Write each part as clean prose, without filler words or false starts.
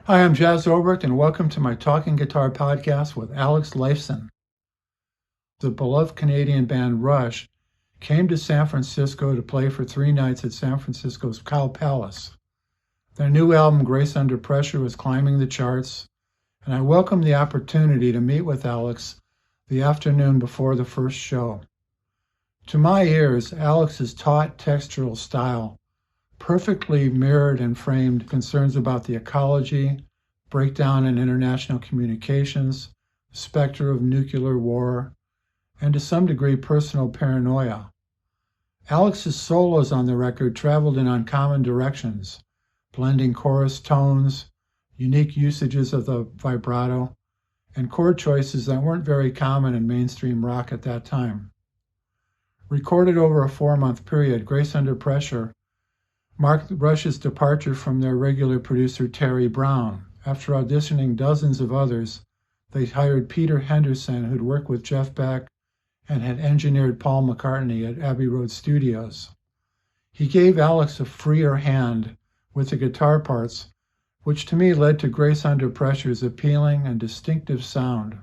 Hi, I'm Jazz Obrecht, and welcome to my Talking Guitar podcast with Alex Lifeson. The beloved Canadian band Rush came to San Francisco to play for 3 nights at San Francisco's Cow Palace. Their new album, Grace Under Pressure, was climbing the charts, and I welcomed the opportunity to meet with Alex the afternoon before the first show. To my ears, Alex's taut textural style perfectly mirrored and framed concerns about the ecology, breakdown in international communications, specter of nuclear war, and to some degree personal paranoia. Alex's solos on the record traveled in uncommon directions, blending chorus tones, unique usages of the vibrato, and chord choices that weren't very common in mainstream rock at that time. Recorded over a 4-month period, Grace Under Pressure marked Rush's departure from their regular producer Terry Brown. After auditioning dozens of others, they hired Peter Henderson, who'd worked with Jeff Beck and had engineered Paul McCartney at Abbey Road Studios. He gave Alex a freer hand with the guitar parts, which to me led to Grace Under Pressure's appealing and distinctive sound.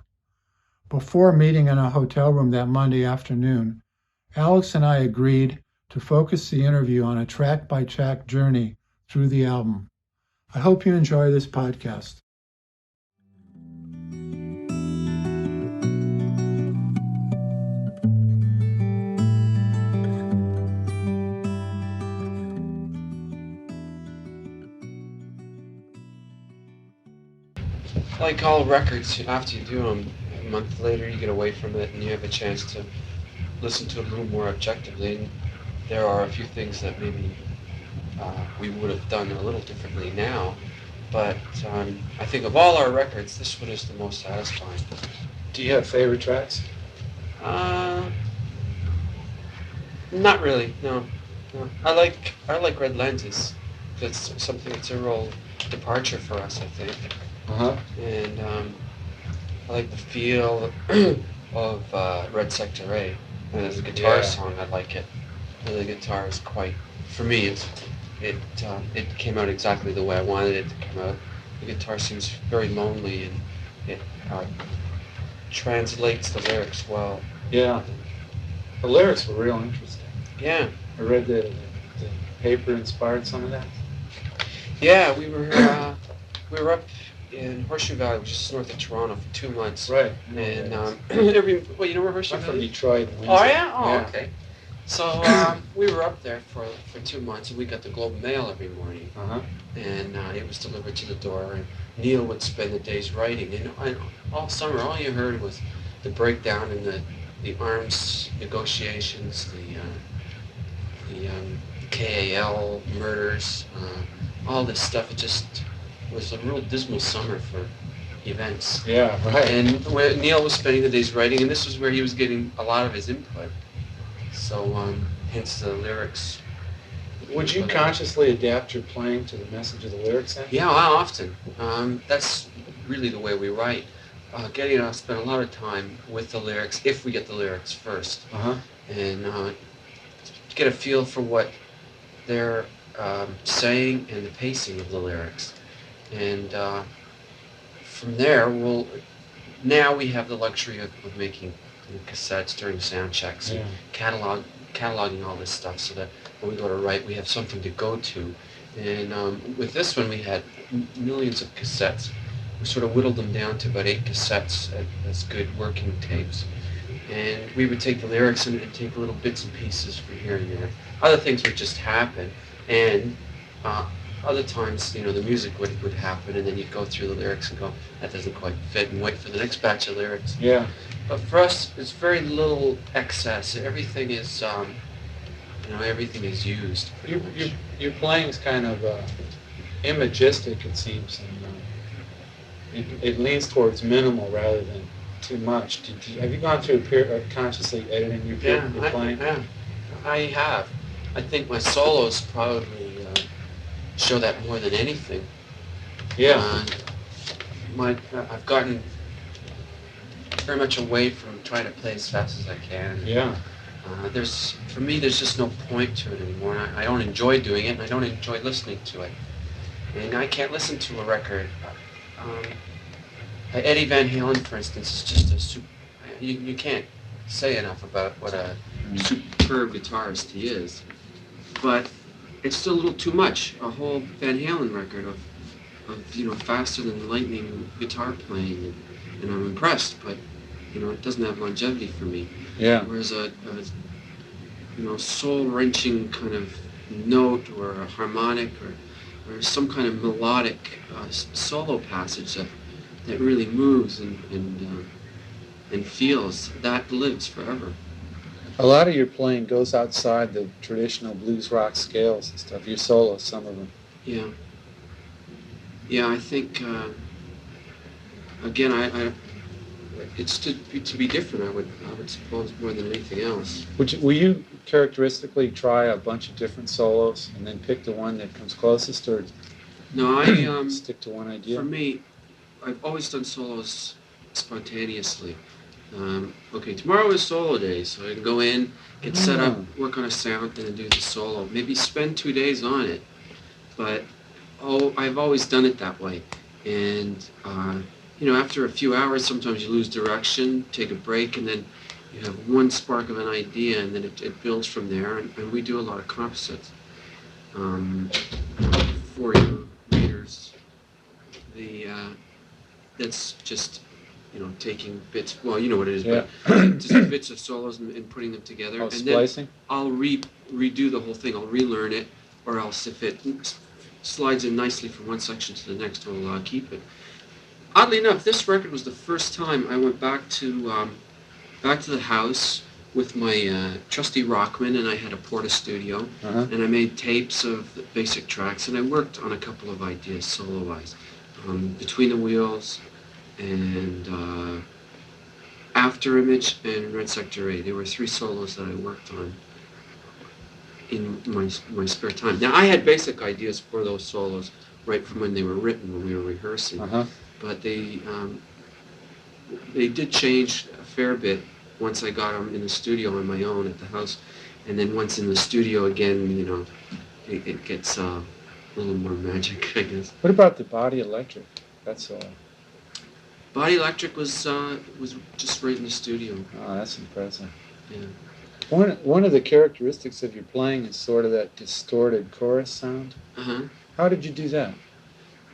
Before meeting in a hotel room that Monday afternoon, Alex and I agreed to focus the interview on a track-by-track journey through the album. I hope you enjoy this podcast. Like all records, after you do them, a month later you get away from it and you have a chance to listen to it a little more objectively. And there are a few things that maybe we would have done a little differently now, but I think of all our records, this one is the most satisfying. Do you have favorite tracks? Not really, no. I like Red Lenses. That's something that's a real departure for us, I think. And I like the feel of Red Sector A. And as a guitar song, I like it. The guitar is quite, for me, it came out exactly the way I wanted it to come out. The guitar seems very lonely, and it translates the lyrics well. Yeah. The lyrics were real interesting. Yeah. I read the paper inspired some of that. Yeah, we were up in Horseshoe Valley, which is north of Toronto, for 2 months. Right. And you know where Horseshoe I'm Valley from is? Detroit. Oh, yeah? Oh, okay. So we were up there for 2 months, and we got the Globe and Mail every morning. And it was delivered to the door, and Neil would spend the days writing. And all summer, all you heard was the breakdown in the arms negotiations, the KAL murders, all this stuff. It just was a real dismal summer for events. Yeah, right. And when Neil was spending the days writing, and this was where he was getting a lot of his input. So, hence the lyrics. Would you consciously adapt your playing to the message of the lyrics then? Yeah, well, often. That's really the way we write. Geddy and I spend a lot of time with the lyrics, if we get the lyrics first. And get a feel for what they're saying and the pacing of the lyrics. And from there, now we have the luxury of making cassettes during sound checks and cataloging all this stuff, so that when we go to write, we have something to go to. And with this one, we had millions of cassettes. We sort of whittled them down to about 8 cassettes as good working tapes. And we would take the lyrics and take little bits and pieces from here and there. Other things would just happen, and other times, the music would happen, and then you'd go through the lyrics and go, that doesn't quite fit, and wait for the next batch of lyrics. Yeah. But for us, it's very little excess. Everything is, everything is used. Your playing's kind of imagistic, it seems, and it leans towards minimal rather than too much. Have you gone through a period of consciously editing your playing? Yeah, I have. I think my solos probably show that more than anything. Yeah. I've gotten very much away from trying to play as fast as I can. Yeah. For me, there's just no point to it anymore. I don't enjoy doing it, and I don't enjoy listening to it. And I can't listen to a record. Um, Eddie Van Halen, for instance, is just a super. You can't say enough about what a superb guitarist he is. But it's still a little too much. A whole Van Halen record of faster than lightning guitar playing, and I'm impressed. But it doesn't have longevity for me. Yeah. Whereas a soul-wrenching kind of note or a harmonic or some kind of melodic solo passage that really moves and feels, that lives forever. A lot of your playing goes outside the traditional blues rock scales and stuff. Your solos, some of them. Yeah. Yeah, I think again, I it's to be different. I would suppose more than anything else. Will you characteristically try a bunch of different solos and then pick the one that comes closest, or No, I stick to one idea? For me, I've always done solos spontaneously. Okay, tomorrow is solo day, so I can go in, get set up, work on a sound, and then do the solo. Maybe spend 2 days on it, but I've always done it that way. And after a few hours, sometimes you lose direction, take a break, and then you have one spark of an idea, and then it builds from there. And we do a lot of composites. For your readers, that's just taking bits. Well, you know what it is, Yeah. but just bits of solos and putting them together. Oh, and splicing? then I'll redo the whole thing. I'll relearn it, or else if it slides in nicely from one section to the next, I'll keep it. Oddly enough, this record was the first time I went back to the house with my trusty Rockman, and I had a Porta Studio, and I made tapes of the basic tracks, and I worked on a couple of ideas solo-wise. Between the Wheels and After Image and Red Sector A. There were 3 solos that I worked on in my spare time. Now, I had basic ideas for those solos right from when they were written, when we were rehearsing. But they did change a fair bit once I got them in the studio on my own at the house. And then once in the studio again, it gets a little more magic, I guess. What about the Body Electric? That's Body Electric was just right in the studio. Oh, that's impressive. Yeah. One of the characteristics of your playing is sort of that distorted chorus sound. How did you do that?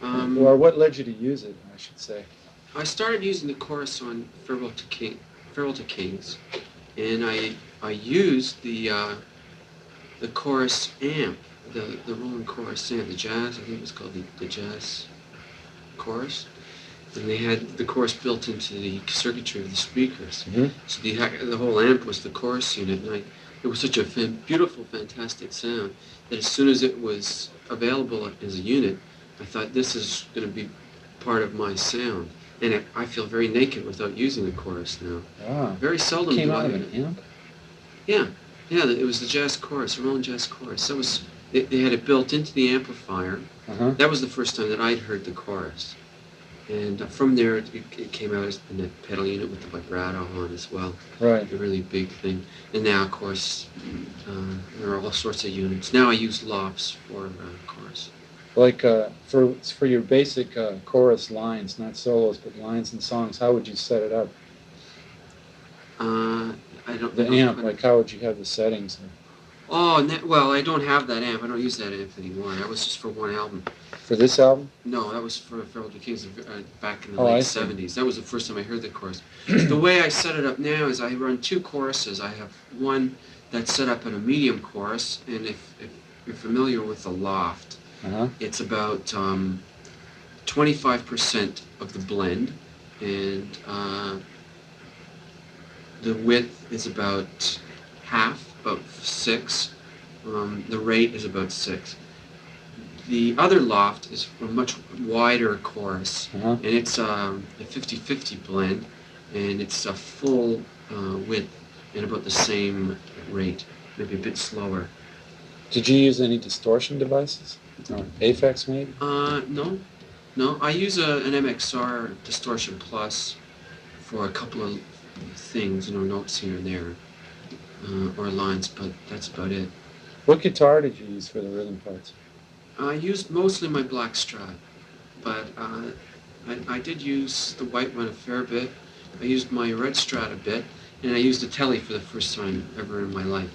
Or what led you to use it, I should say? I started using the chorus on Farewell to Kings, and I used the chorus amp, the Roland chorus amp, the jazz. I think it was called the jazz chorus, and they had the chorus built into the circuitry of the speakers. So the whole amp was the chorus unit, and it was such a beautiful, fantastic sound that as soon as it was available as a unit, I thought this is going to be part of my sound. And I feel very naked without using the chorus now. Very seldom Came do out I. of an amp? Yeah, it was the jazz chorus, the Roland jazz chorus. That was they had it built into the amplifier. That was the first time that I'd heard the chorus. And from there, it came out in the pedal unit with the vibrato on as well. Right. A really big thing. And now, of course, there are all sorts of units. Now I use lofts for chorus. Like for your basic chorus lines, not solos, but lines and songs, how would you set it up? I don't. The amp, like how would you have the settings? Well, I don't have that amp. I don't use that amp anymore. That was just for one album. For this album? No, that was for Farewell to Kings back in the late 70s. That was the first time I heard the chorus. The way I set it up now is I run 2 choruses. I have one that's set up in a medium chorus, and if you're familiar with the loft, it's about 25% of the blend, and the width is about half, about 6. The rate is about 6. The other loft is a much wider chorus, and it's a 50-50 blend, and it's a full width and about the same rate, maybe a bit slower. Did you use any distortion devices? Or Aphex maybe? No. I use an MXR Distortion Plus for a couple of things, notes here and there, or lines, but that's about it. What guitar did you use for the rhythm parts? I used mostly my black Strat, but I did use the white one a fair bit. I used my red Strat a bit, and I used a Tele for the first time ever in my life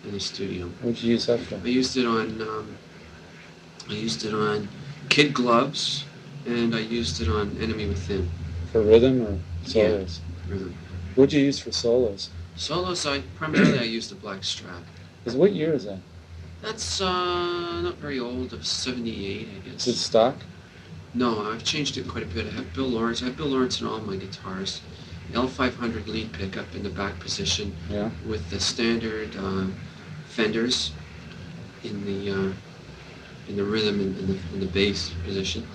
in the studio. What'd you use that for? I used it on Kid Gloves, and I used it on Enemy Within. For rhythm or solos? Yeah, rhythm. What'd you use for solos? Solos, primarily I used the black Strat. What year is that? That's not very old, of 78, I guess. Is it stock? No, I've changed it quite a bit. I have Bill Lawrence in all my guitars. L500 lead pickup in the back position, yeah, with the standard fenders in the rhythm and in the bass position.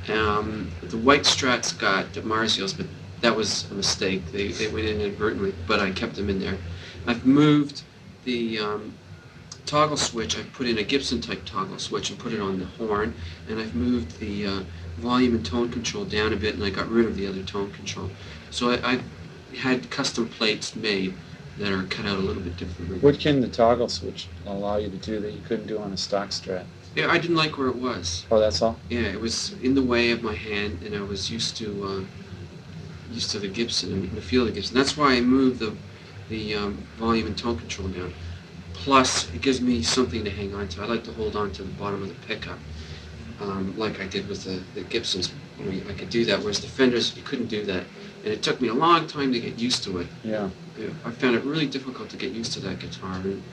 The white Strats got Marzios, but that was a mistake. They went in inadvertently, but I kept them in there. I've moved the toggle switch. I put in a Gibson type toggle switch and put it on the horn, and I've moved the volume and tone control down a bit, and I got rid of the other tone control. So I had custom plates made that are cut out a little bit differently. What can the toggle switch allow you to do that you couldn't do on a stock Strat? Yeah, I didn't like where it was. Oh, that's all? Yeah, it was in the way of my hand, and I was used to the Gibson and the feel of the Gibson. That's why I moved the volume and tone control down. Plus, it gives me something to hang on to. I like to hold on to the bottom of the pickup, like I did with the Gibsons. I could do that, whereas the Fenders, you couldn't do that. And it took me a long time to get used to it. Yeah. I found it really difficult to get used to that guitar. And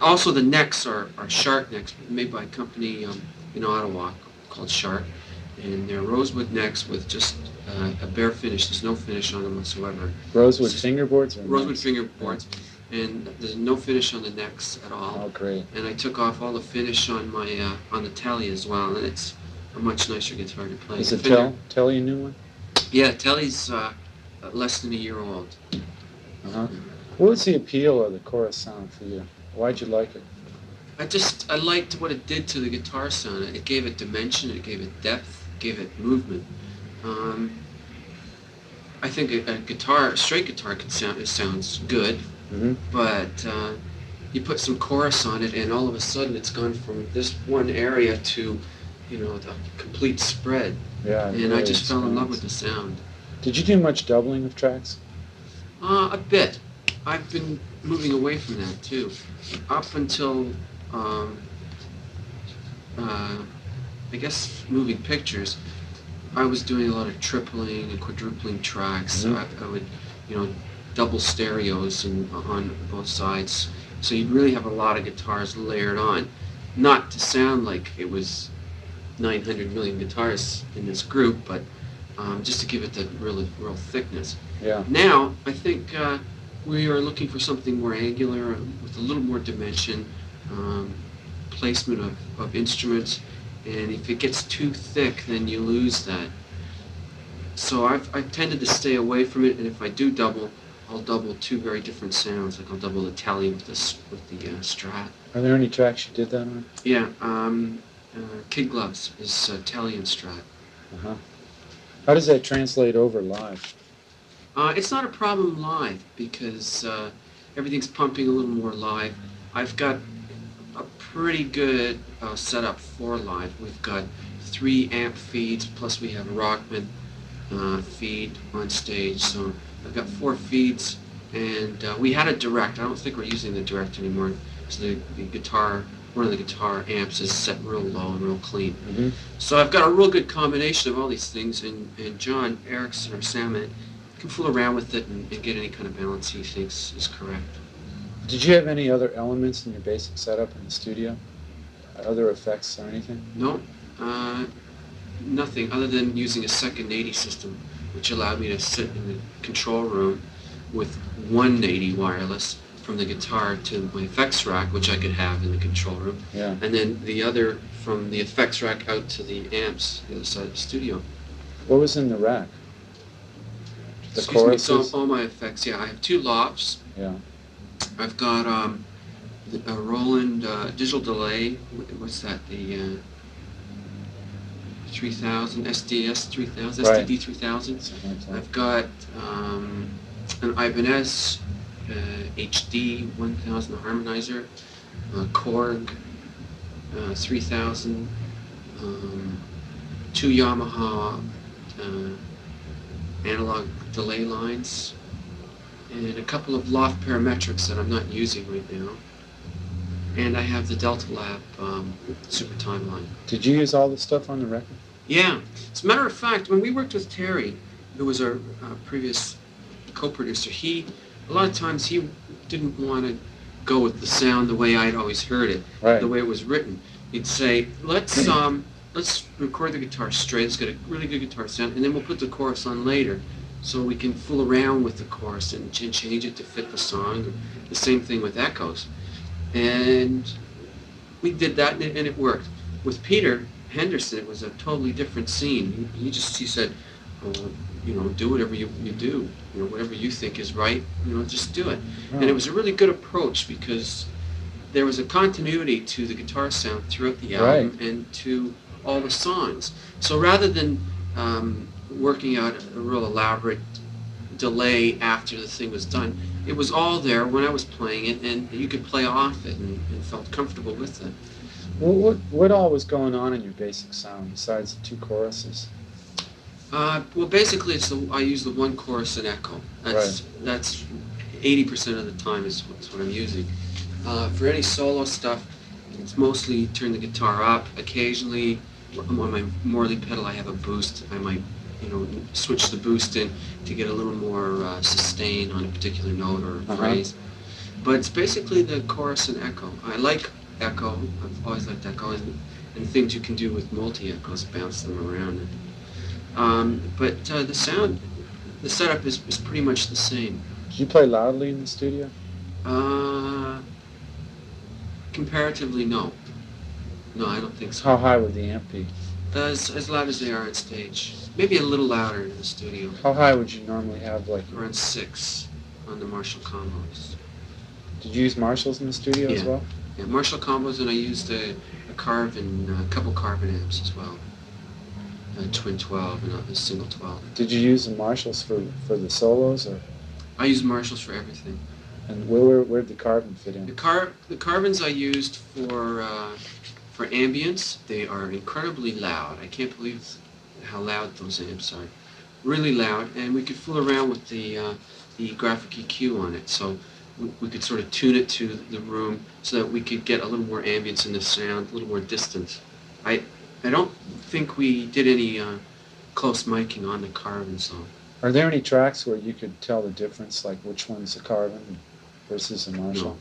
also, the necks are Shark necks, made by a company in Ottawa called Shark. And they're rosewood necks with just a bare finish. There's no finish on them whatsoever. Rosewood fingerboards? Or rosewood necks? fingerboards. And there's no finish on the necks at all. Oh, great. And I took off all the finish on my on the Tele as well, and it's a much nicer guitar to play. Is the Tele a new one? Yeah, Tele's less than a year old. Uh-huh. What was the appeal of the chorus sound for you? Why'd you like it? I liked what it did to the guitar sound. It gave it dimension, it gave it depth, it gave it movement. I think a straight guitar sounds good, mm-hmm. but you put some chorus on it, and all of a sudden it's gone from this one area to, the complete spread. Yeah. And really I just fell in love with the sound. Did you do much doubling of tracks? A bit. I've been moving away from that too. Up until, I guess, Moving Pictures, I was doing a lot of tripling and quadrupling tracks. Mm-hmm. So I would, double stereos on both sides. So you'd really have a lot of guitars layered on. Not to sound like it was 900 million guitars in this group, but just to give it the real thickness. Yeah. Now, I think we are looking for something more angular with a little more dimension, placement of instruments, and if it gets too thick, then you lose that. So I've tended to stay away from it, and if I do double, I'll double two very different sounds. Like I'll double the Tele with the Strat. Are there any tracks you did that on? Yeah, Kid Gloves is Tele and Strat. Uh-huh. How does that translate over live? It's not a problem live because everything's pumping a little more live. I've got a pretty good setup for live. We've got 3 amp feeds, plus we have a Rockman feed on stage. So I've got 4 feeds, and we had a direct. I don't think we're using the direct anymore. So the guitar, one of the guitar amps is set real low and real clean. Mm-hmm. So I've got a real good combination of all these things, and John Erickson or Sam can fool around with it and get any kind of balance he thinks is correct. Did you have any other elements in your basic setup in the studio? Other effects or anything? No, nothing other than using a second 80 system, which allowed me to sit in the control room with 180 wireless from the guitar to my effects rack, which I could have in the control room, yeah. And then the other from the effects rack out to the amps, the other side of the studio. What was in the rack? The Excuse me, so choruses? all my effects, yeah. I have 2 lofts. Yeah. I've got a Roland digital delay. What's that? The 3000 SDS 3000, Right. STD 3000. Something like that. I've got an Ibanez HD 1000 harmonizer, Korg 3000, two Yamaha analog delay lines, and a couple of loft parametrics that I'm not using right now. And I have the Delta Lab Super Timeline. Did you use all the stuff on the record? Yeah. As a matter of fact, when we worked with Terry, who was our previous co-producer, a lot of times he didn't want to go with the sound the way I'd always heard it, right, the way it was written. He'd say, let's record the guitar straight, let's get a really good guitar sound, and then we'll put the chorus on later, so we can fool around with the chorus and change it to fit the song. The same thing with echoes. And we did that, and it worked. With Peter Henderson, it was a totally different scene. He said, do whatever you do. Whatever you think is right, just do it. Oh. And it was a really good approach because there was a continuity to the guitar sound throughout the album, right, and to all the songs. So rather than working out a real elaborate delay after the thing was done, it was all there when I was playing it, and you could play off it and felt comfortable with it. Well, what all was going on in your basic sound besides the two choruses? Well, basically, I use the one chorus and echo. That's 80% of the time is what I'm using. For any solo stuff, it's mostly turn the guitar up. Occasionally, on my Morley pedal, I have a boost. I might, switch the boost in to get a little more sustain on a particular note or phrase. But it's basically the chorus and echo. I like echo. I've always liked echo, and things you can do with multi-echoes, bounce them around. But the setup is pretty much the same. Do you play loudly in the studio? Comparatively, no. No, I don't think so. How high would the amp be? As loud as they are on stage. Maybe a little louder in the studio. How high would you normally have, like? Around 6 on the Marshall combos. Did you use Marshalls in the studio as well? Yeah, Marshall combos, and I used a Carvin, a couple Carvin amps as well. A twin 12 and a single 12. Did you use the Marshalls for the solos, or? I use Marshalls for everything. And where did the Carvin fit in? The Carvins I used for ambience. They are incredibly loud. I can't believe how loud those amps are. Really loud, and we could fool around with the graphic EQ on it. So we could sort of tune it to the room so that we could get a little more ambience in the sound, a little more distance. I don't think we did any close miking on the Carvin song. Are there any tracks where you could tell the difference, like which one's a Carvin versus a Marshall?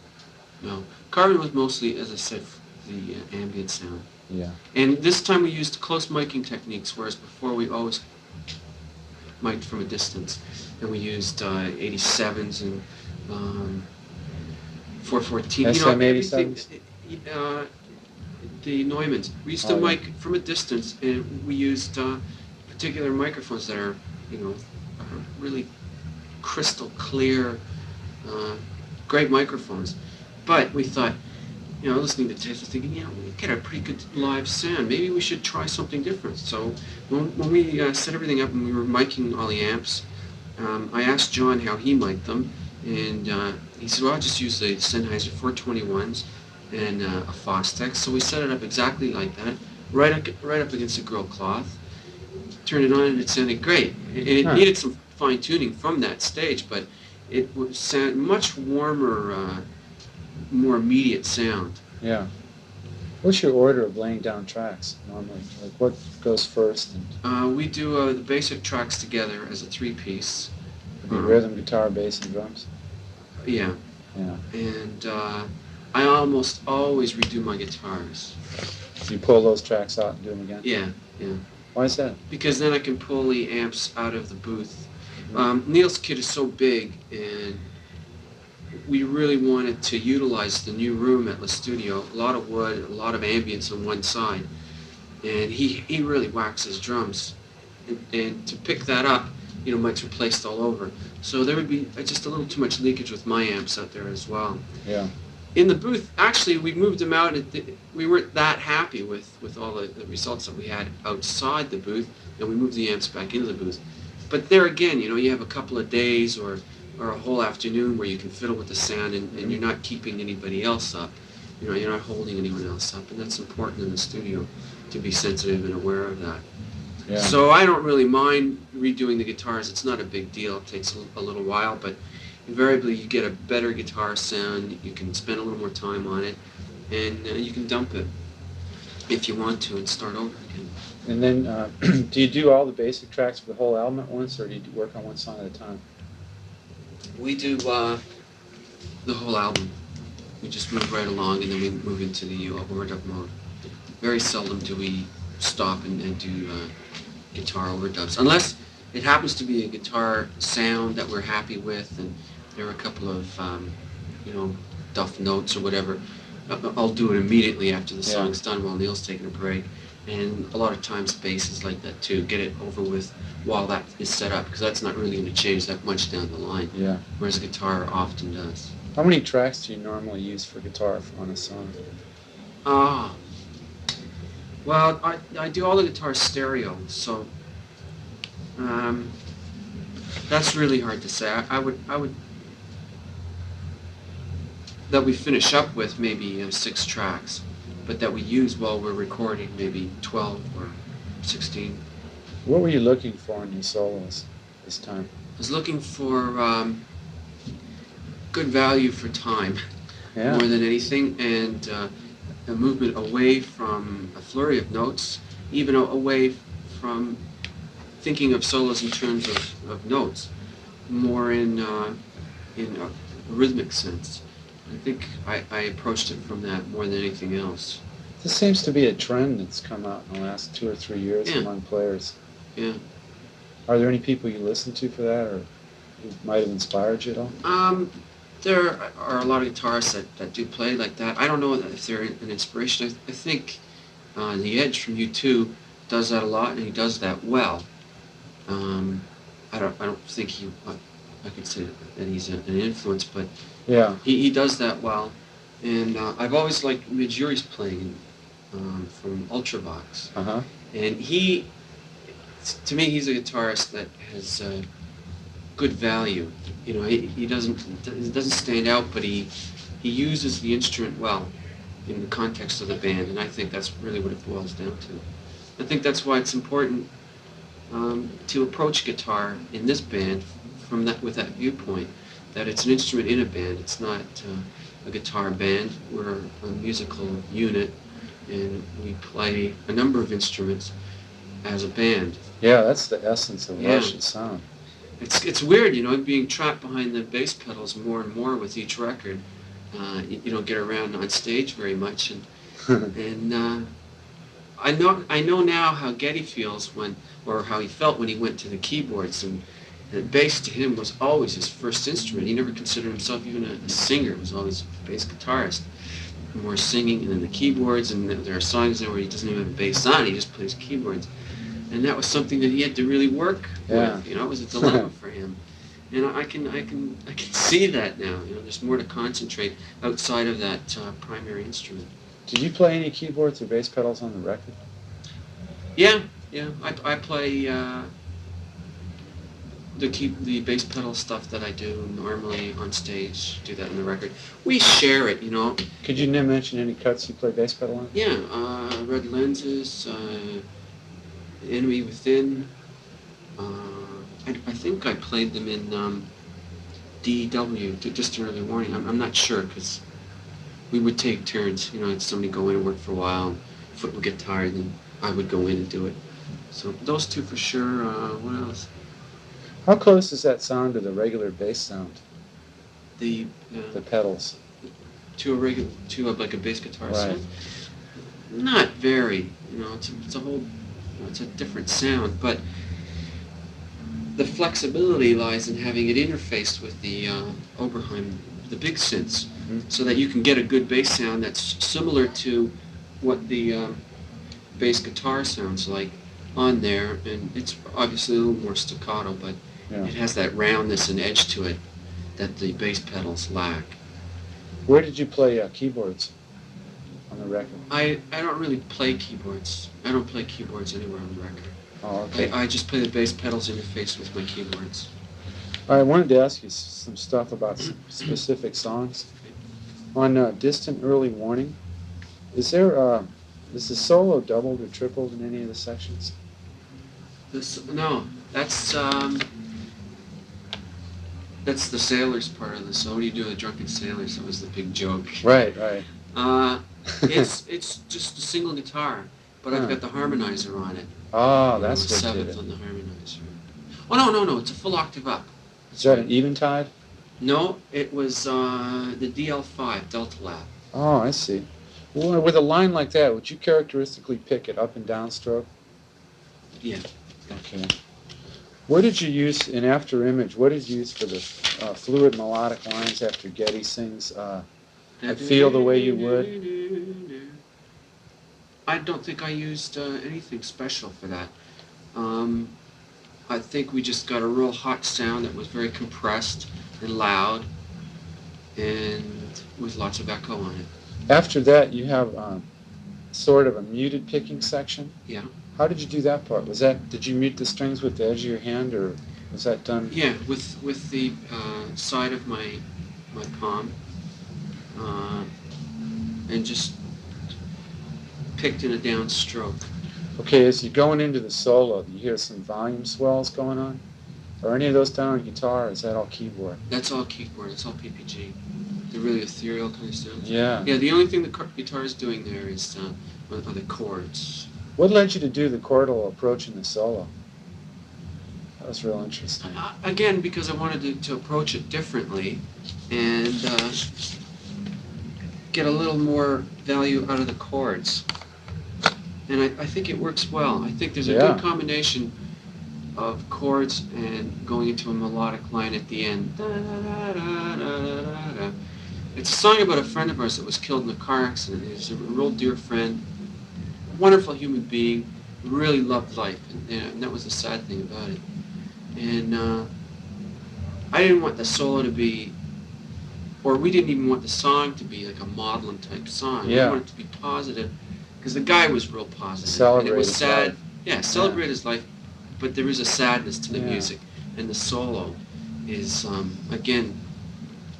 No. Carvin was mostly, as I said, the ambient sound. Yeah. And this time we used close miking techniques, whereas before we always mic'd from a distance. And we used 87s and 414. SM87s? The Neumanns. We used to mic from a distance, and we used particular microphones that are, really crystal clear, great microphones. But we thought, listening to tapes, thinking, we get a pretty good live sound. Maybe we should try something different. So when we set everything up and we were miking all the amps, I asked John how he mic'd them, and he said, well, I'll just use the Sennheiser 421s and a Fostex. So we set it up exactly like that, right up against the grill cloth. Turned it on, and it sounded great. And it needed some fine-tuning from that stage, but it would sound much warmer, more immediate sound. Yeah. What's your order of laying down tracks normally? Like what goes first? We do the basic tracks together as a 3-piece. Rhythm, guitar, bass, and drums? Yeah. Yeah. And I almost always redo my guitars. So you pull those tracks out and do them again? Yeah. Why is that? Because then I can pull the amps out of the booth. Neil's kit is so big, and we really wanted to utilize the new room at the studio. A lot of wood, a lot of ambience on one side, and he really waxes drums, and to pick that up, mic's replaced all over. So there would be just a little too much leakage with my amps out there as well. Yeah. In the booth, actually, we moved them out. We weren't that happy with all the results that we had outside the booth, and we moved the amps back into the booth. But there again, you have a couple of days or a whole afternoon where you can fiddle with the sound, and you're not keeping anybody else up. you're not holding anyone else up, and that's important in the studio to be sensitive and aware of that. Yeah. So I don't really mind redoing the guitars. It's not a big deal. It takes a little while, but invariably you get a better guitar sound. You can spend a little more time on it, and you can dump it if you want to and start over again. And then, do you do all the basic tracks for the whole album at once, or do you work on one song at a time? We do the whole album. We just move right along, and then we move into the overdub mode. Very seldom do we stop and do guitar overdubs, unless it happens to be a guitar sound that we're happy with, and there are a couple of duff notes or whatever. I'll do it immediately after the song's done while Neil's taking a break. And a lot of times bass is like that too. Get it over with while that is set up, because that's not really going to change that much down the line. Yeah. Whereas a guitar often does. How many tracks do you normally use for guitar on a song? Well, I do all the guitars stereo, so that's really hard to say. I would that we finish up with maybe 6 tracks, but that we use while we're recording maybe 12 or 16. What were you looking for in your solos this time? I was looking for good value for time, more than anything, and a movement away from a flurry of notes, even away from thinking of solos in terms of notes, more in a rhythmic sense. I think I approached it from that more than anything else. This seems to be a trend that's come out in the last 2 or 3 years among players. Yeah. Are there any people you listen to for that, or who might have inspired you at all? There are a lot of guitarists that do play like that. I don't know if they're an inspiration. I think The Edge from U2 does that a lot, and he does that well. I don't think I could say that he's an influence, but he does that well. And I've always liked Midjuri's playing from Ultravox. Uh-huh. And to me, he's a guitarist that has good value. He doesn't stand out, but he uses the instrument well in the context of the band, and I think that's really what it boils down to. I think that's why it's important to approach guitar in this band with that viewpoint, that it's an instrument in a band. It's not a guitar band. We're a musical unit, and we play a number of instruments as a band. Yeah, that's the essence of Rush's sound. It's weird, being trapped behind the bass pedals more and more with each record. You don't get around on stage very much, and I know now how Geddy feels or how he felt when he went to the keyboards, and bass to him was always his first instrument. He never considered himself even a singer. He was always a bass guitarist. More singing, and then the keyboards, and there are songs there where he doesn't even have a bass on, he just plays keyboards. And that was something that he had to really work with. It was a dilemma for him. And I can see that now. There's more to concentrate outside of that primary instrument. Did you play any keyboards or bass pedals on the record? Yeah. I play the bass pedal stuff that I do normally on stage. Do that on the record. We share it, Could you mention any cuts you play bass pedal on? Yeah, Red Lenses, Enemy Within. I think I played them in DEW, just an early warning. I'm not sure, because we would take turns. Somebody go in and work for a while, and foot would get tired, and I would go in and do it. So those two for sure. What else? How close does that sound to the regular bass sound? The pedals. To like a bass guitar sound? Not very. It's a whole. It's a different sound, but the flexibility lies in having it interfaced with the Oberheim, the big synths, so that you can get a good bass sound that's similar to what the bass guitar sounds like on there, and it's obviously a little more staccato, but it has that roundness and edge to it that the bass pedals lack. Where did you play keyboards on the record? I don't really play keyboards. I don't play keyboards anywhere on the record. Oh, okay. I just play the bass pedals interfaced with my keyboards. I wanted to ask you some stuff about some specific songs. On Distant Early Warning, is the solo doubled or tripled in any of the sections? No, that's the sailors part of the song. What do you do with drunken sailors? That was the big joke. Right, right. It's just a single guitar, but I've got the harmonizer on it. Oh, that's what did seventh it. on the harmonizer. Oh no, it's a full octave up. Is that an eventide? No, it was the DL5 Delta Lab. Oh, I see. Well, with a line like that, would you characteristically pick it up and down stroke? Yeah. Okay. What did you use in After Image? What did you use for the fluid melodic lines after Geddy sings I Feel the Way You Would? I don't think I used anything special for that. I think we just got a real hot sound that was very compressed and loud and with lots of echo on it. After that, you have sort of a muted picking section. Yeah. How did you do that part? Did you mute the strings with the edge of your hand, or was that done? Yeah, with the side of my palm, and just picked in a down stroke. Okay, as you're going into the solo, do you hear some volume swells going on? Are any of those done on guitar, or is that all keyboard? That's all keyboard. It's all PPG. They're really ethereal kind of sounds. Yeah. Yeah, the only thing the guitar is doing there is are the chords. What led you to do the chordal approach in the solo? That was real interesting. Again, because I wanted to approach it differently and get a little more value out of the chords. And I think it works well. I think there's a good combination of chords and going into a melodic line at the end. It's a song about a friend of ours that was killed in a car accident. He's a real dear friend, a wonderful human being, really loved life, and that was the sad thing about it. And I didn't want the solo to be, or we didn't even want the song to be like a maudlin type song. Yeah. We wanted it to be positive, because the guy was real positive. Celebrate and it was his sad. life. Yeah, celebrate his life, but there is a sadness to the Yeah. music, and the solo is again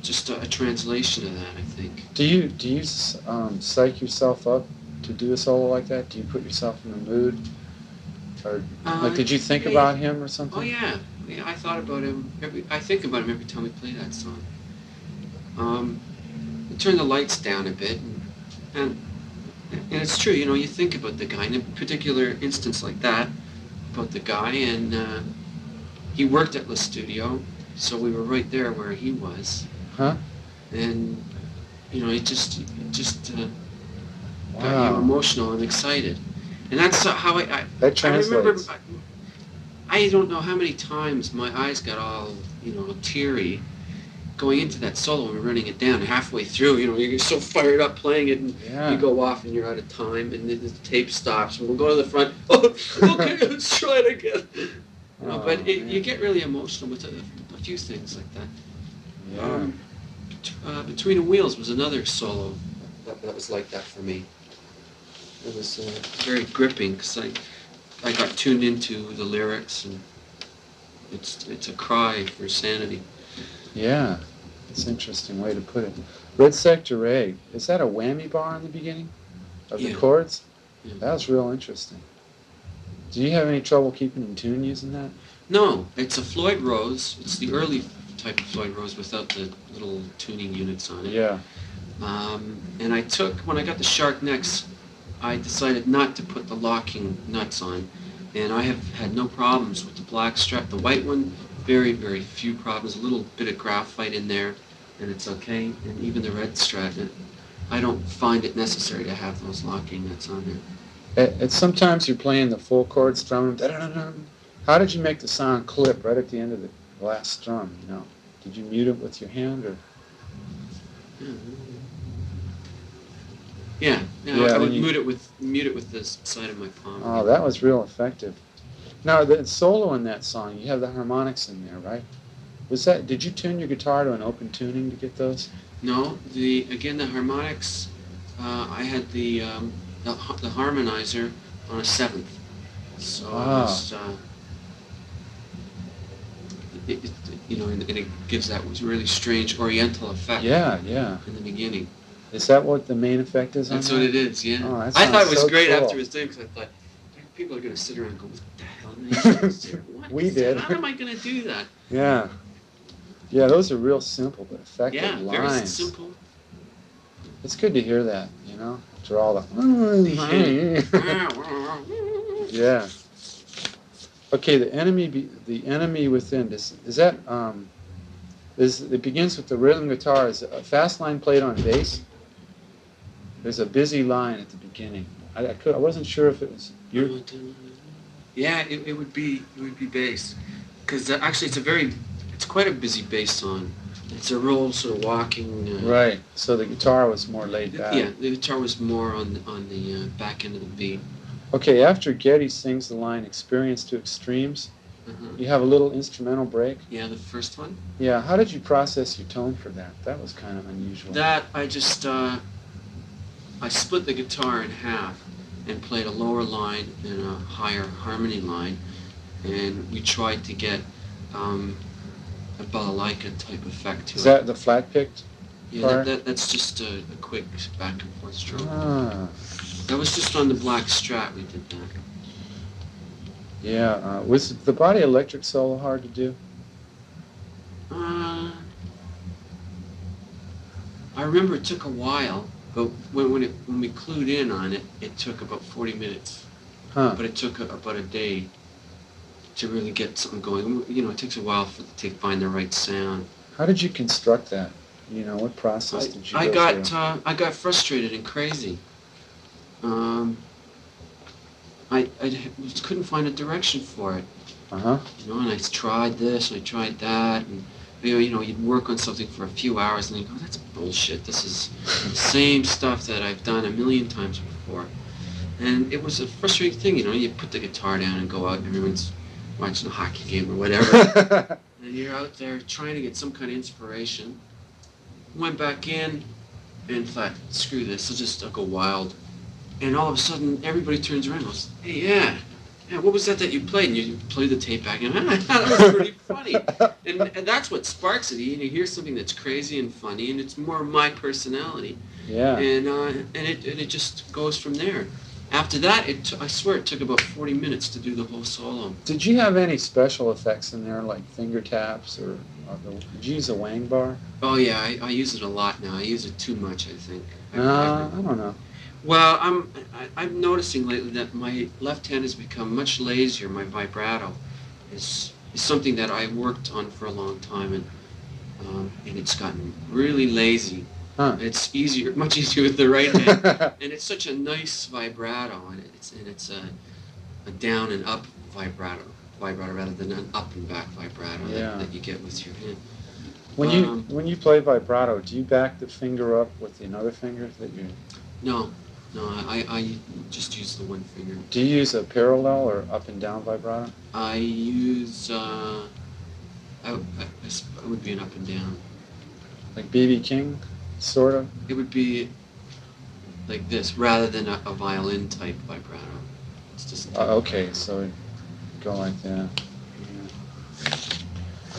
just a translation of that, I think. Do you psych yourself up to do a solo like that? Do you put yourself in the mood, or did you think about him or something? Oh yeah, I thought about him. I think about him every time we play that song. I turn the lights down a bit, and it's true. You think about the guy in a particular instance like that, about the guy, and he worked at the studio, so we were right there where he was. Huh? And it just Wow. got you emotional and excited, and that's how That translates. I remember. I don't know how many times my eyes got all teary going into that solo and running it down. Halfway through, you're so fired up playing it, and you go off and you're out of time, and the tape stops, and we'll go to the front. Oh, okay, let's try it again. But you get really emotional with a few things like that. Yeah. Between the Wheels was another solo that was like that for me. It was very gripping because I got tuned into the lyrics, and it's a cry for sanity. Yeah, it's an interesting way to put it. Red Sector A, is that a whammy bar in the beginning of the chords? Yeah. That was real interesting. Do you have any trouble keeping in tune using that? No, it's a Floyd Rose. It's the early type of Floyd Rose without the little tuning units on it. Yeah. And when I got the Shark necks, I decided not to put the locking nuts on, and I have had no problems with the black strap. The white one, very, very few problems. A little bit of graphite in there, and it's okay. And even the red strap, I don't find it necessary to have those locking nuts on there. Sometimes you're playing the full chord strum. How did you make the sound clip right at the end of the last strum? Did you mute it with your hand, or? Yeah, I would mute it with the side of my palm. Oh, that was real effective. Now, the solo in that song, you have the harmonics in there, right? Did you tune your guitar to an open tuning to get those? No, the harmonics, I had the harmonizer on a 7th. So and it gives that really strange oriental effect. Yeah. In the beginning. Is that what the main effect is on That's that? what it is, yeah. Oh, that I thought it sounds was so great cool. after it was done because I thought, people are going to sit around and go, what the hell is this? What We is did. that? How am I going to do that? Yeah. Yeah, those are real simple but effective Yeah, very lines. simple. It's good to hear that, you know? After all the... Yeah. Okay, the enemy within. Is that it begins with the rhythm guitar. Is a fast line played on bass? There's a busy line at the beginning. I wasn't sure if it was your. Yeah, it would be bass, because actually it's quite a busy bass song. It's a real sort of walking. Right. So the guitar was more laid back. Yeah, the guitar was more on the back end of the beat. Okay, after Geddy sings the line "Experience to Extremes," you have a little instrumental break. Yeah, the first one. Yeah. How did you process your tone for that? That was kind of unusual. That I just I split the guitar in half and played a lower line and a higher harmony line, and we tried to get a balalaika type effect to it. Is that the flat picked? Yeah, that's just a quick back and forth stroke. Ah. That was just on the black Strat we did that. Yeah. Was the body electric solo hard to do? I remember it took a while, but when we clued in on it, it took about 40 minutes. Huh. But it took about a day to really get something going. You know, it takes a while to find the right sound. How did you construct that? You know, what process did you go through? I got frustrated and crazy. I couldn't find a direction for it. Uh-huh. You know, and I tried this and I tried that, and you know, you'd work on something for a few hours and then you go, that's bullshit. This is the same stuff that I've done a million times before. And it was a frustrating thing, you know. You put the guitar down and go out and everyone's watching a hockey game or whatever. And you're out there trying to get some kind of inspiration. Went back in and thought, screw this, I'll go wild. And all of a sudden, everybody turns around and goes, hey, yeah, what was that you played? And you play the tape back, and that was pretty funny. And that's what sparks it. You hear something that's crazy and funny, and it's more my personality. Yeah. And it just goes from there. After that, I swear it took about 40 minutes to do the whole solo. Did you have any special effects in there, like finger taps, or did you use a wang bar? Oh yeah, I use it a lot now. I use it too much, I think. I don't know. Well, I'm noticing lately that my left hand has become much lazier. My vibrato is something that I worked on for a long time, and it's gotten really lazy. Huh. It's much easier with the right hand, and it's such a nice vibrato, and it's a down and up vibrato rather than an up and back vibrato that you get with your hand. When you play vibrato, do you back the finger up with another finger that you? No, I just use the one finger. Do you use a parallel or up and down vibrato? I use I would be an up and down. Like B.B. King, sort of. It would be like this rather than a violin type vibrato. It's just Okay, so it'd go like that. Yeah.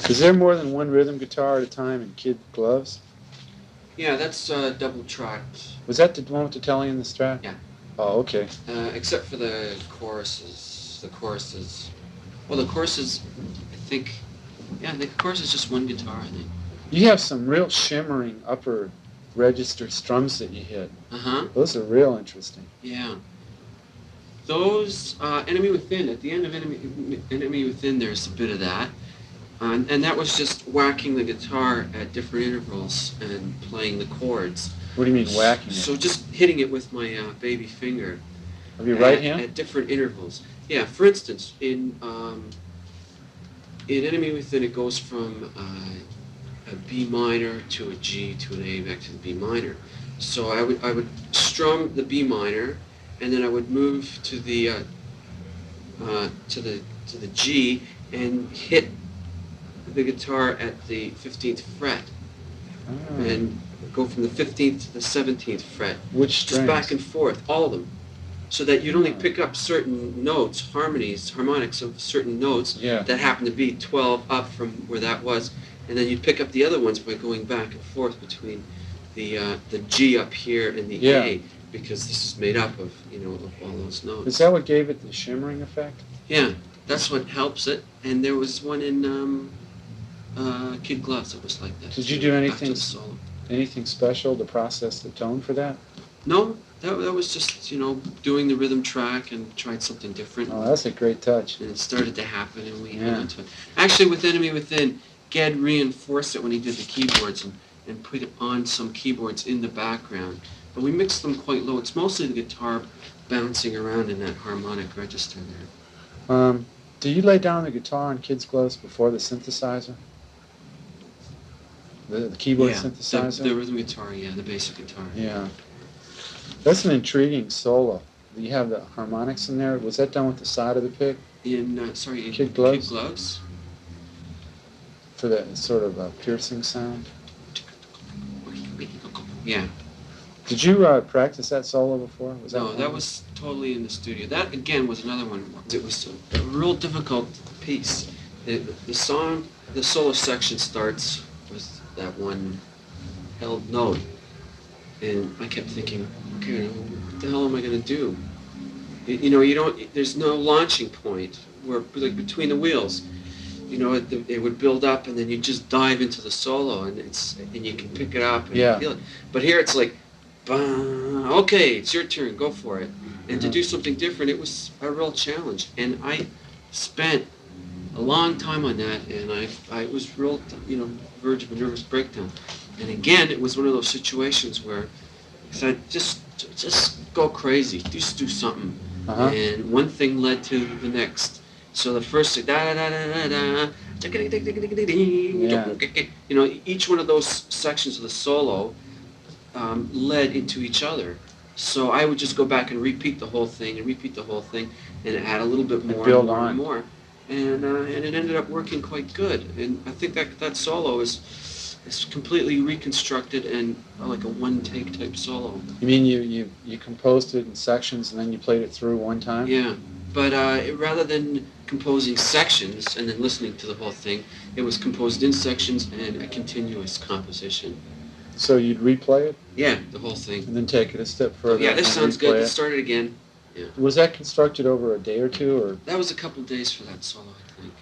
Is there more than one rhythm guitar at a time in Kid Gloves? Yeah, that's double tracked. Was that the one with the telly and the Strat? Yeah. Oh, okay. Except for the choruses. Well, the choruses, I think, the chorus is just one guitar, I think. You have some real shimmering upper register strums that you hit. Uh-huh. Those are real interesting. Yeah. Those, Enemy Within, at the end of Enemy Within, there's a bit of that. And that was just whacking the guitar at different intervals and playing the chords. What do you mean whacking it? So just hitting it with my baby finger. Of your right hand? At different intervals. Yeah, for instance, in Enemy Within, it goes from a B minor to a G to an A back to the B minor. So I would strum the B minor, and then I would move to the G and hit the guitar at the 15th fret, and go from the 15th to the 17th fret. Which strings? Just back and forth, all of them, so that you'd only pick up certain notes, harmonics of certain notes that happen to be 12 up from where that was, and then you'd pick up the other ones by going back and forth between the G up here and the Yeah. A, because this is made up of of all those notes. Is that what gave it the shimmering effect? Yeah, that's what helps it. And there was one in Kid Gloves that was like that. Did you too, do after anything the solo. anything special to process the tone for that? No, that was just doing the rhythm track and tried something different. Oh, that's a great touch. And it started to happen, and we Yeah. hung on to it. Actually, with Enemy Within, Ged reinforced it when he did the keyboards and put it on some keyboards in the background. But we mixed them quite low. It's mostly the guitar bouncing around in that harmonic register there. Do you lay down the guitar on Kid's Gloves before the synthesizer? The keyboard synthesizer? The rhythm guitar, yeah, the basic guitar. Yeah. That's an intriguing solo. You have the harmonics in there. Was that done with the side of the pick? In Kid Gloves? Kid Gloves. For that sort of piercing sound? Yeah. Did you practice that solo before? No, that was totally in the studio. That, again, was another one. It was a real difficult piece. The solo section starts with that one held note. And I kept thinking, okay, what the hell am I going to do? There's no launching point where, like, between the wheels. It would build up, and then you just dive into the solo, and you can pick it up and feel it. But here it's like, okay, it's your turn, go for it. And to do something different, it was a real challenge. And I spent a long time on that, and I was real, verge of a nervous breakdown. And again, it was one of those situations where I said, just go crazy, just do something. And one thing led to the next. So the first da da da da da, each one of those sections of the solo led into each other. So I would just go back and repeat the whole thing and add a little bit more and more and more. And it ended up working quite good. And I think that solo is completely reconstructed and like a one-take type solo. You mean you composed it in sections and then you played it through one time? Yeah, but rather than composing sections and then listening to the whole thing, it was composed in sections and a continuous composition. So you'd replay it? Yeah, the whole thing. And then take it a step further. Yeah, this sounds good. Let's start it again. Yeah. Was that constructed over a day or two, or? That was a couple days for that solo, I think.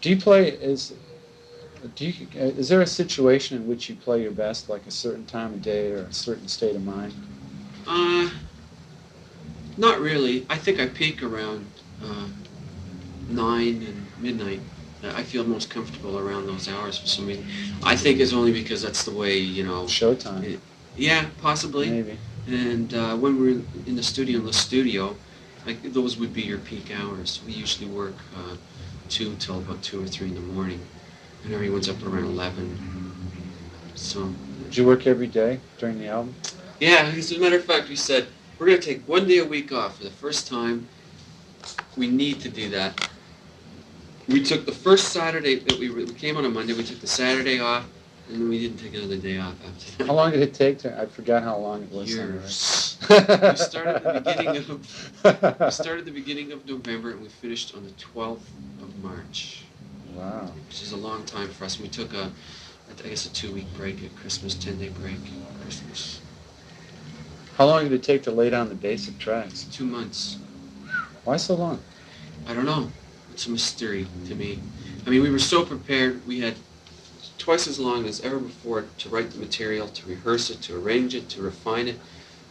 Do you play is there a situation in which you play your best, like a certain time of day or a certain state of mind? Not really. I think I peak around 9 and midnight. I feel most comfortable around those hours for some reason. I think it's only because that's the way, Showtime. Yeah, possibly. Maybe. And when we're in the studio, like those would be your peak hours. We usually work 2 till about 2 or 3 in the morning, and everyone's up around 11. So. Did you work every day during the album? Yeah, as a matter of fact, we said we're going to take one day a week off for the first time. We need to do that. We took the first Saturday that we came on a Monday. We took the Saturday off, and then we didn't take another day off after that. How long did it take? I forgot how long it was. Years. We started at the beginning of November, and we finished on the 12th of March. Wow. Which is a long time for us. And we took I guess a 2-week break at Christmas, 10-day break at Christmas. How long did it take to lay down the basic tracks? 2 months. Why so long? I don't know. It's a mystery to me. I mean, we were so prepared. We had twice as long as ever before to write the material, to rehearse it, to arrange it, to refine it.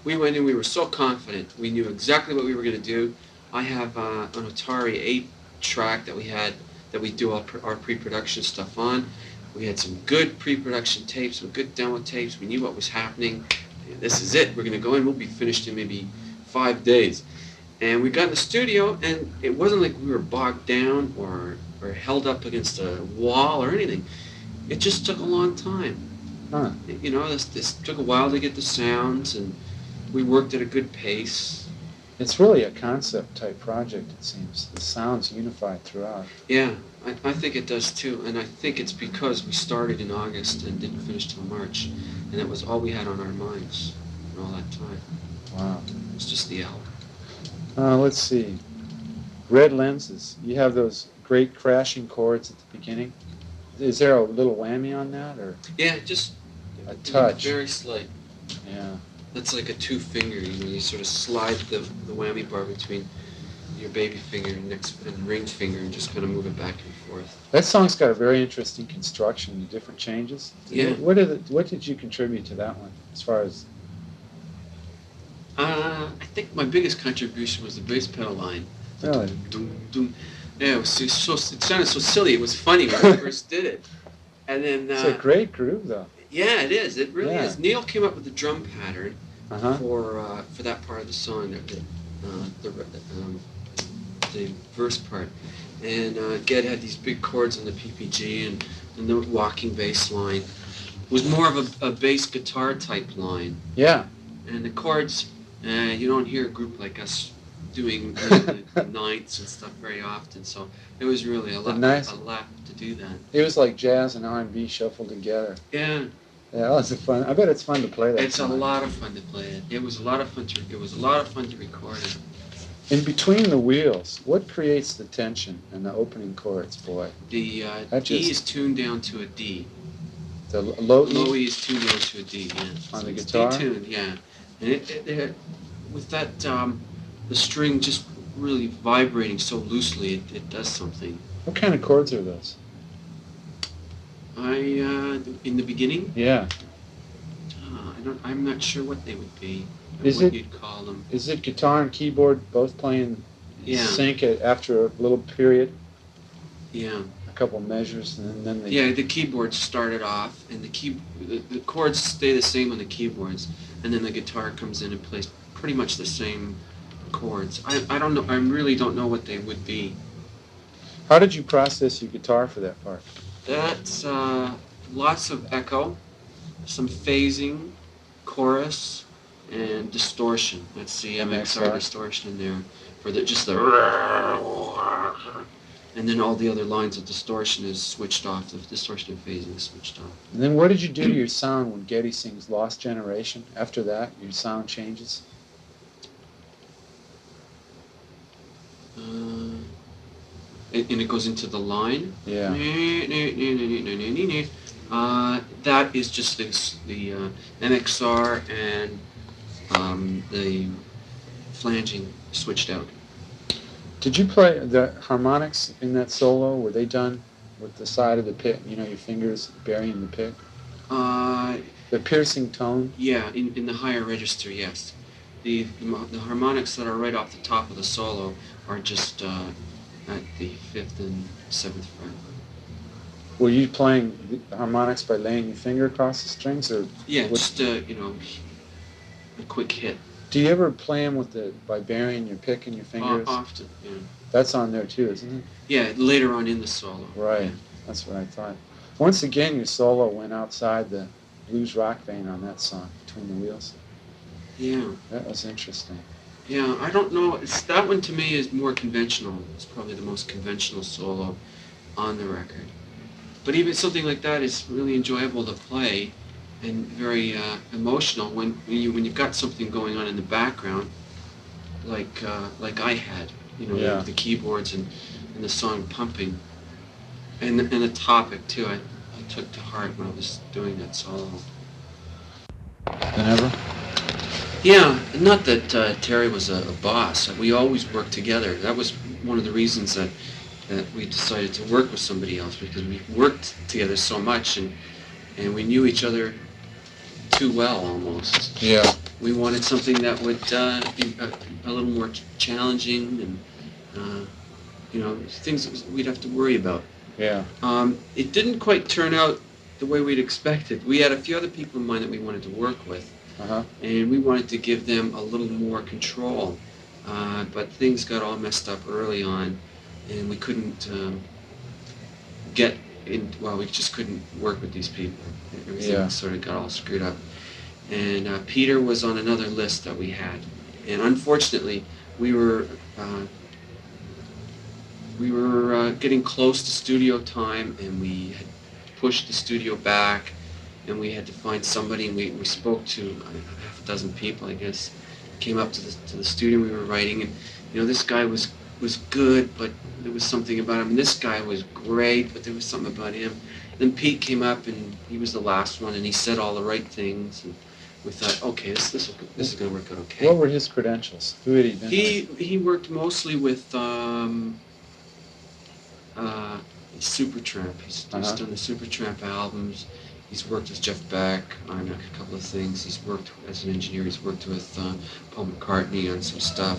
We went in, we were so confident. We knew exactly what we were going to do. I have an Atari 8-track that we do our pre-production stuff on. We had some good pre-production tapes, some good demo tapes. We knew what was happening. This is it. We're going to go in. We'll be finished in maybe 5 days. And we got in the studio, and it wasn't like we were bogged down or held up against a wall or anything. It just took a long time. Huh. This took a while to get the sounds, and we worked at a good pace. It's really a concept type project, it seems. The sound's unified throughout. Yeah, I think it does too, and I think it's because we started in August and didn't finish till March, and that was all we had on our minds for all that time. Wow. It was just the album. Let's see. Red lenses. You have those great crashing chords at the beginning. Is there a little whammy on that, or? Yeah, just A touch. Very slight. Yeah. That's like a 2-finger. You sort of slide the whammy bar between your baby finger and ring finger and just kind of move it back and forth. That song's got a very interesting construction, different changes. Yeah. What did you contribute to that one, as far as? I think my biggest contribution was the bass pedal line. Really? Doom, doom. Yeah, it sounded so silly. It was funny when I first did it. And then It's a great groove, though. yeah, it is. It really Yeah. is. Neil came up with the drum pattern Uh-huh. for that part of the song, the verse part. And Ged had these big chords on the PPG and the walking bass line. It was more of a bass guitar type line. Yeah. And the chords, you don't hear a group like us doing the ninths and stuff very often, so it was really a lot to do that. It was like jazz and R&B shuffled together. Yeah. Yeah, that was fun. I bet it's fun to play that. It's song. a lot of fun to play it. It was a lot of fun to record it. In between the wheels, what creates the tension and the opening chords, boy? The That E just- is tuned down to a D. The low E Low E is tuned down to a D, yeah. on the It's guitar? detuned, yeah. And it with that, the string just really vibrating so loosely, it does something. What kind of chords are those? In the beginning, Yeah. I'm not sure what they would be, or Is what it- you'd call them. Is it guitar and keyboard both playing Yeah. sync after a little period, Yeah. a couple measures, and then they... Yeah, the keyboards started off, and the chords stay the same on the keyboards, and then the guitar comes in and plays pretty much the same chords. I don't know. I really don't know what they would be. How did you process your guitar for that part? That's lots of echo, some phasing, chorus, and distortion. That's the MXR distortion in there for just the. And then all the other lines of distortion is switched off. The distortion and phasing is switched off. And then what did you do to your sound when Geddy sings Lost Generation? After that, your sound changes? And it goes into the line. Yeah. That is just the MXR and the flanging switched out. Did you play the harmonics in that solo? Were they done with the side of the pick? You know, your fingers burying the pick? The piercing tone? Yeah, in the higher register, yes. The harmonics that are right off the top of the solo are just at the 5th and 7th fret. Were you playing the harmonics by laying your finger across the strings, or? Yeah, just a quick hit. Do you ever play them by burying your pick in your fingers? Often, yeah. That's on there too, isn't it? Yeah, later on in the solo. Right. Yeah. That's what I thought. Once again, your solo went outside the blues rock vein on that song, Between the Wheels. Yeah. That was interesting. Yeah, I don't know. That one to me is more conventional. It's probably the most conventional solo on the record. But even something like that is really enjoyable to play and very emotional when you've got something going on in the background, like I had, Yeah. the keyboards and the song pumping, and the topic too. I took to heart when I was doing that solo. Than ever? Yeah, not that Terry was a boss. We always worked together. That was one of the reasons that we decided to work with somebody else, because we worked together so much and we knew each other too well almost. Yeah. We wanted something that would be a little more challenging and things that we'd have to worry about. Yeah. It didn't quite turn out the way we'd expected. We had a few other people in mind that we wanted to work with. Uh-huh. And we wanted to give them a little more control, but things got all messed up early on, and we couldn't get in. Well, we just couldn't work with these people. Everything sort of got all screwed up. And Peter was on another list that we had, and unfortunately, we were getting close to studio time, and we had pushed the studio back. And we had to find somebody, and we spoke to half a dozen people, I guess. Came up to the studio we were writing, and this guy was was good, but there was something about him. This guy was great, but there was something about him. Then Pete came up, and he was the last one, and he said all the right things. And we thought, okay, this is going to work out okay. What were his credentials? Who had he been with? He worked mostly with Supertramp. He's done the Supertramp albums. He's worked with Jeff Beck on a couple of things. He's worked as an engineer. He's worked with Paul McCartney on some stuff.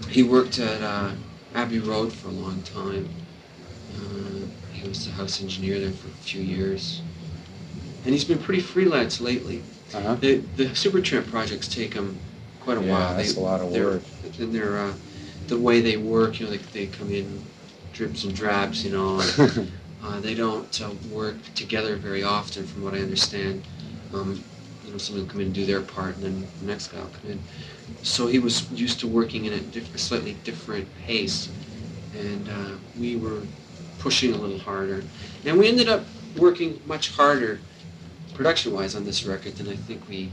He worked at Abbey Road for a long time. He was the house engineer there for a few years. And he's been pretty freelance lately. The Supertramp projects take him quite a while. That's a lot of work. And they're the way they work, they come in drips and drabs, they don't work together very often, from what I understand. Somebody will come in and do their part, and then the next guy will come in. So he was used to working in a slightly different pace, and we were pushing a little harder. And we ended up working much harder, production-wise, on this record than I think we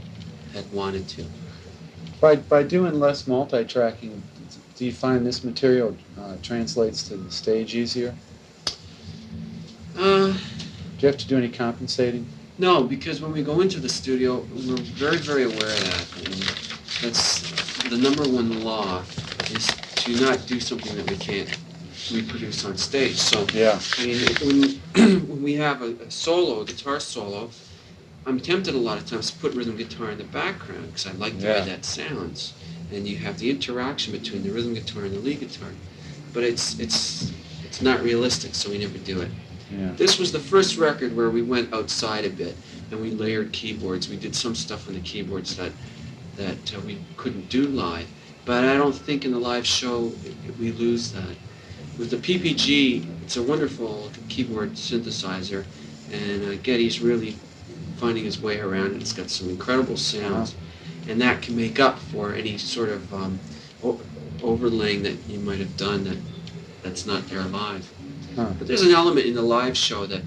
had wanted to. By doing less multi-tracking, do you find this material translates to the stage easier? Do you have to do any compensating? No, because when we go into the studio, we're very, very aware of that. And that's the number one law, is to not do something that we can't reproduce on stage. So, yeah. I mean, when we have a guitar solo, I'm tempted a lot of times to put rhythm guitar in the background because I like the way that sounds. And you have the interaction between the rhythm guitar and the lead guitar. But it's not realistic, so we never do it. Yeah. This was the first record where we went outside a bit and we layered keyboards. We did some stuff on the keyboards that we couldn't do live. But I don't think in the live show we lose that. With the PPG, it's a wonderful keyboard synthesizer, and Geddy's really finding his way around it. It's got some incredible sounds, and that can make up for any sort of overlaying that you might have done that's not there live. But there's an element in the live show that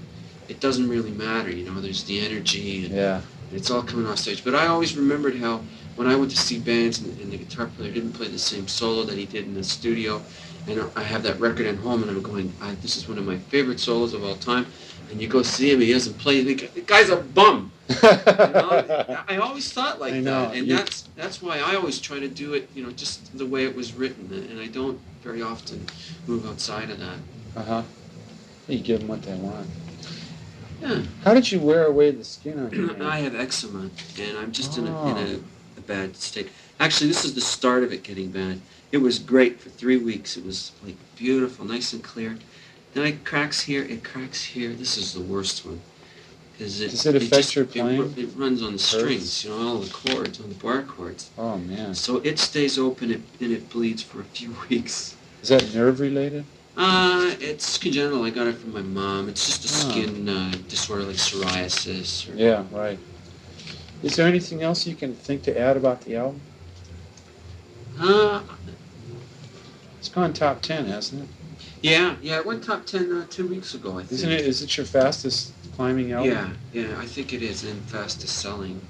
it doesn't really matter, there's the energy and it's all coming off stage. But I always remembered how when I went to see bands and the guitar player didn't play the same solo that he did in the studio, and I have that record at home and I'm going, this is one of my favorite solos of all time, and you go see him, he doesn't play, the guy's a bum. I always thought like that, and that's why I always try to do it, just the way it was written, and I don't very often move outside of that. You give them what they want. Yeah. How did you wear away the skin on your hand? I have eczema, and I'm just in a bad state. Actually, this is the start of it getting bad. It was great for 3 weeks. It was like beautiful, nice and clear. Then it cracks here, it cracks here. This is the worst one. Does it affect your playing? It runs on the strings, all the chords, on the bar chords. Oh, man. So it stays open and it bleeds for a few weeks. Is that nerve related? It's congenital. I got it from my mom. It's just a skin disorder like psoriasis. Yeah, right. Is there anything else you can think to add about the album? It's gone top 10, hasn't it? Yeah, it went top 10 2 weeks ago, I think. Isn't it? Is it your fastest climbing album? Yeah, I think it is, and fastest selling.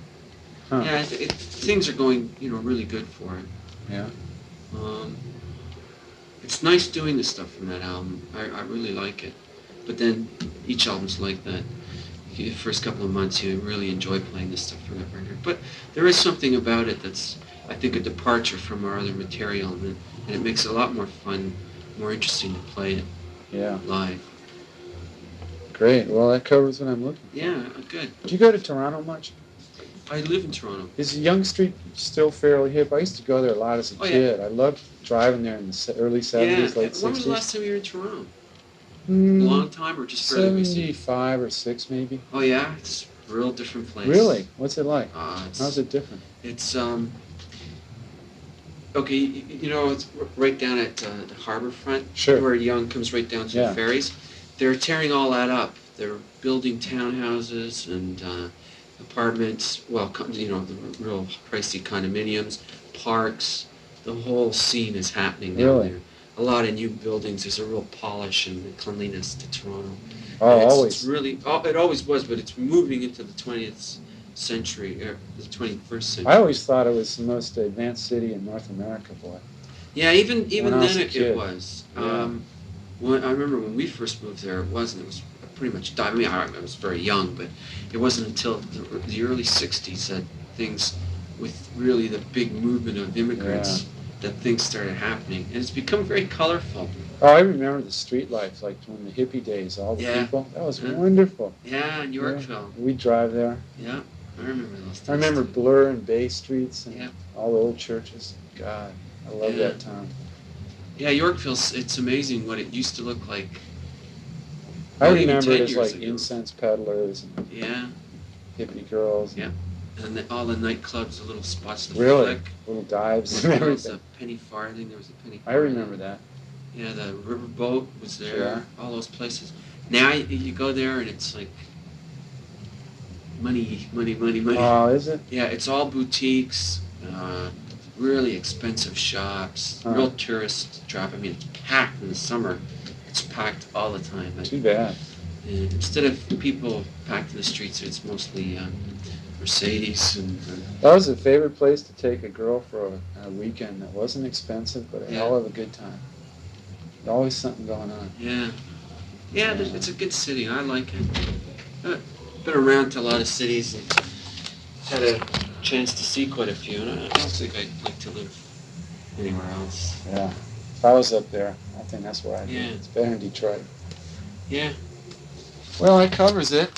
Yeah, things are going, really good for it. Yeah. It's nice doing the stuff from that album. I really like it. But then each album's like that. The first couple of months you really enjoy playing this stuff from that record. But there is something about it that's, I think, a departure from our other material, and it makes it a lot more fun, more interesting to play it live. Great. Well, that covers what I'm looking for. Yeah, good. Do you go to Toronto much? I live in Toronto. Is Yonge Street still fairly hip? I used to go there a lot as a kid. I loved driving there in the early 70s, late 60s. When was the last time you were in Toronto? A long time or just fairly recent? 75 or 6 maybe. Oh yeah? It's a real different place. Really? What's it like? How's it different? It's, okay, it's right down at the harbor front, where Yonge comes right down to the ferries. They're tearing all that up. They're building townhouses and apartments, the real pricey condominiums, parks. The whole scene is happening down there. A lot of new buildings. There's a real polish and cleanliness to Toronto. Always. It's really, it always was, but it's moving into the 20th century, or the 21st century. I always thought it was the most advanced city in North America, boy. Yeah, even when I was then a kid. it was. Yeah. I remember when we first moved there, it wasn't. It was pretty much. I mean, I was very young, but it wasn't until the early '60s that things, with really the big movement of immigrants, that things started happening, and it's become very colorful. Oh, I remember the street lights, like when the hippie days, all the people. That was wonderful. Yeah, in Yorkville. Yeah. We'd drive there. Yeah, I remember those days. I remember too. Blur and Bay Streets and Yeah. all the old churches. God, I love Yeah. that town. Yeah, Yorkville. It's amazing what it used to look like. I Not even remember 10 it as years like ago. incense peddlers and Yeah, hippie girls. Yeah. and all the nightclubs, the little spots, the Really? Flick. Little dives There and was a everything. penny farthing. There was a penny I farthing. remember that. Yeah, the riverboat was there. Sure. All those places. Now you go there and it's like money. Oh, is it? Yeah, it's all boutiques, really expensive shops, real tourist trap. I mean, it's packed in the summer. It's packed all the time. Too bad. And instead of people packed in the streets, it's mostly Mercedes and. That was a favorite place to take a girl for a weekend that wasn't expensive, but a hell of a good time. Always something going on. Yeah. Yeah, it's a good city. I like it. Been around to a lot of cities and had a chance to see quite a few, and I don't think I'd like to live anywhere else. Yeah. If I was up there, I think that's where I'd be. Yeah. It's better than Detroit. Yeah. Well, that covers it.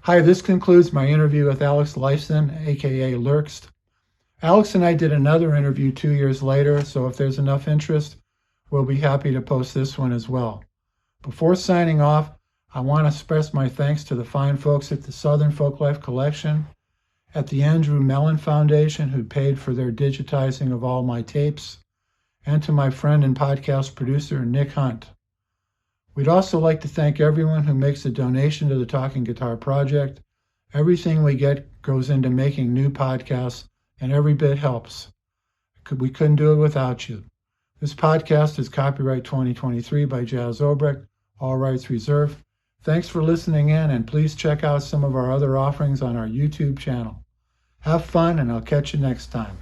Hi, this concludes my interview with Alex Lifeson, aka Lurkst. Alex and I did another interview 2 years later, so if there's enough interest, we'll be happy to post this one as well. Before signing off, I want to express my thanks to the fine folks at the Southern Folklife Collection, at the Andrew Mellon Foundation, who paid for their digitizing of all my tapes, and to my friend and podcast producer, Nick Hunt. We'd also like to thank everyone who makes a donation to the Talking Guitar Project. Everything we get goes into making new podcasts, and every bit helps. We couldn't do it without you. This podcast is copyright 2023 by Jazz Obrecht, all rights reserved. Thanks for listening in, and please check out some of our other offerings on our YouTube channel. Have fun, and I'll catch you next time.